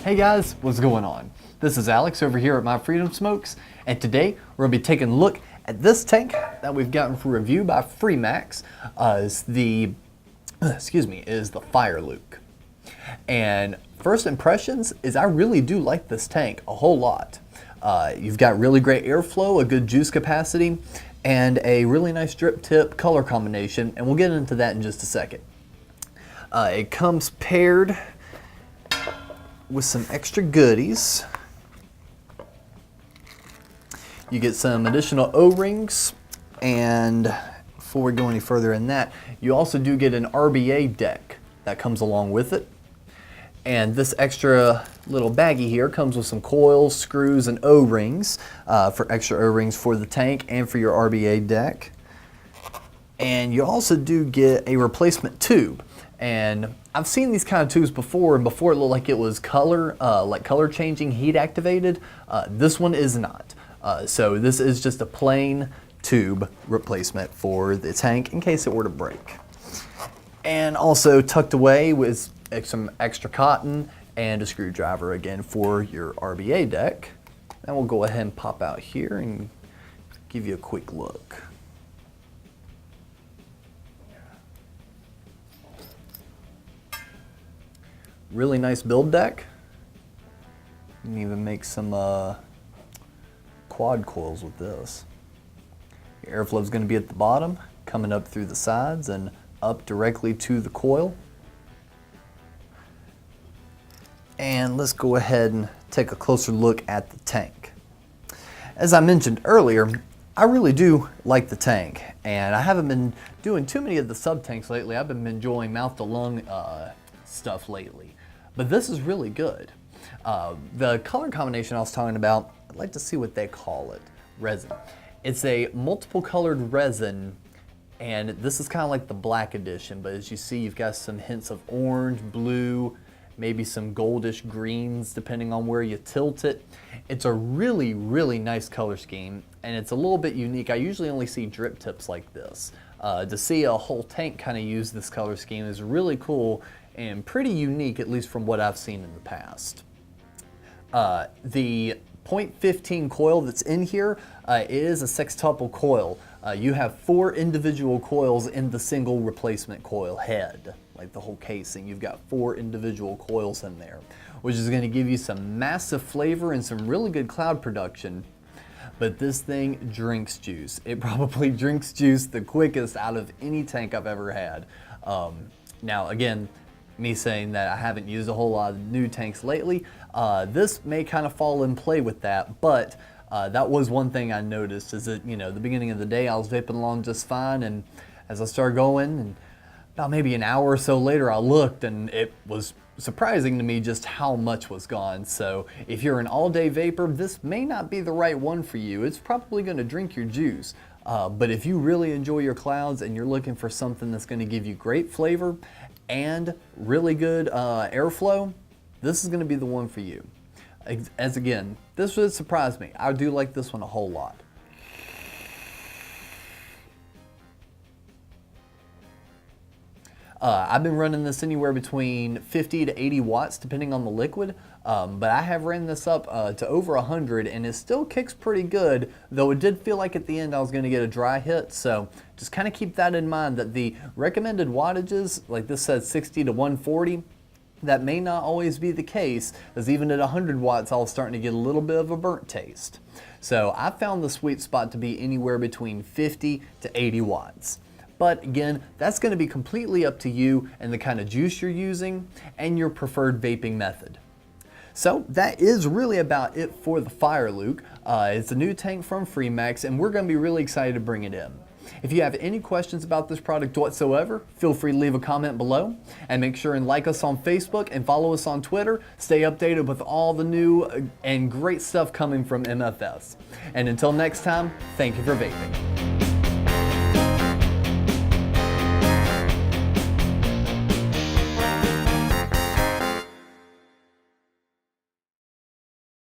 Hey guys, what's going on? This is Alex over here at My Freedom Smokes, and today we're going to be taking a look at this tank that we've gotten for review by FreeMax. Is the Fire Luke. And first impressions is I really do like this tank a whole lot. You've got really great airflow, a good juice capacity, and a really nice drip tip color combination, and we'll get into that in just a second. It comes paired with some extra goodies. You get some additional O-rings, and before we go any further in that, you also do get an RBA deck that comes along with it. And this extra little baggie here comes with some coils, screws, and O-rings for extra O-rings for the tank and for your RBA deck. And you also do get a replacement tube. And I've seen these kind of tubes before, and before it looked like it was like color changing, heat activated. This one is not. So this is just a plain tube replacement for the tank in case it were to break. And also tucked away with some extra cotton and a screwdriver again for your RBA deck. And we'll go ahead and pop out here and give you a quick look. Really nice build deck. You can even make some quad coils with this. Your airflow is going to be at the bottom, coming up through the sides and up directly to the coil. And let's go ahead and take a closer look at the tank. As I mentioned earlier, I really do like the tank, and I haven't been doing too many of the sub-tanks lately. I've been enjoying mouth-to-lung stuff lately, but this is really good. The color combination I was talking about, I'd like to see what they call it. Resin. It's a multiple colored resin, and this is kind of like the black edition, but as you see, you've got some hints of orange, blue, maybe some goldish greens depending on where you tilt it. It's a really, really nice color scheme, and it's a little bit unique. I usually only see drip tips like this. To see a whole tank kind of use this color scheme is really cool and pretty unique, at least from what I've seen in the past. The .15 coil that's in here is a sextuple coil. You have 4 individual coils in the single replacement coil head, like the whole casing. You've got 4 individual coils in there, which is going to give you some massive flavor and some really good cloud production. But this thing drinks juice. It probably drinks juice the quickest out of any tank I've ever had. Now again, me saying that I haven't used a whole lot of new tanks lately, this may kind of fall in play with that, but that was one thing I noticed is that, you know, the beginning of the day I was vaping along just fine, and as I started going, and about maybe an hour or so later I looked, and it was surprising to me just how much was gone. So if you're an all-day vapor, this may not be the right one for you. It's probably going to drink your juice. But if you really enjoy your clouds and you're looking for something that's going to give you great flavor and really good airflow, this is going to be the one for you. As again, this would surprise me. I do like this one a whole lot. I've been running this anywhere between 50 to 80 watts depending on the liquid, but I have ran this up to over 100, and it still kicks pretty good, though it did feel like at the end I was going to get a dry hit. So just kind of keep that in mind, that the recommended wattages, like this says 60 to 140, that may not always be the case, as even at 100 watts I was starting to get a little bit of a burnt taste. So I found the sweet spot to be anywhere between 50 to 80 watts. But again, that's going to be completely up to you and the kind of juice you're using and your preferred vaping method. So that is really about it for the Fire Luke. It's a new tank from FreeMax, and we're going to be really excited to bring it in. If you have any questions about this product whatsoever, feel free to leave a comment below, and make sure and like us on Facebook and follow us on Twitter. Stay updated with all the new and great stuff coming from MFS. And until next time, thank you for vaping.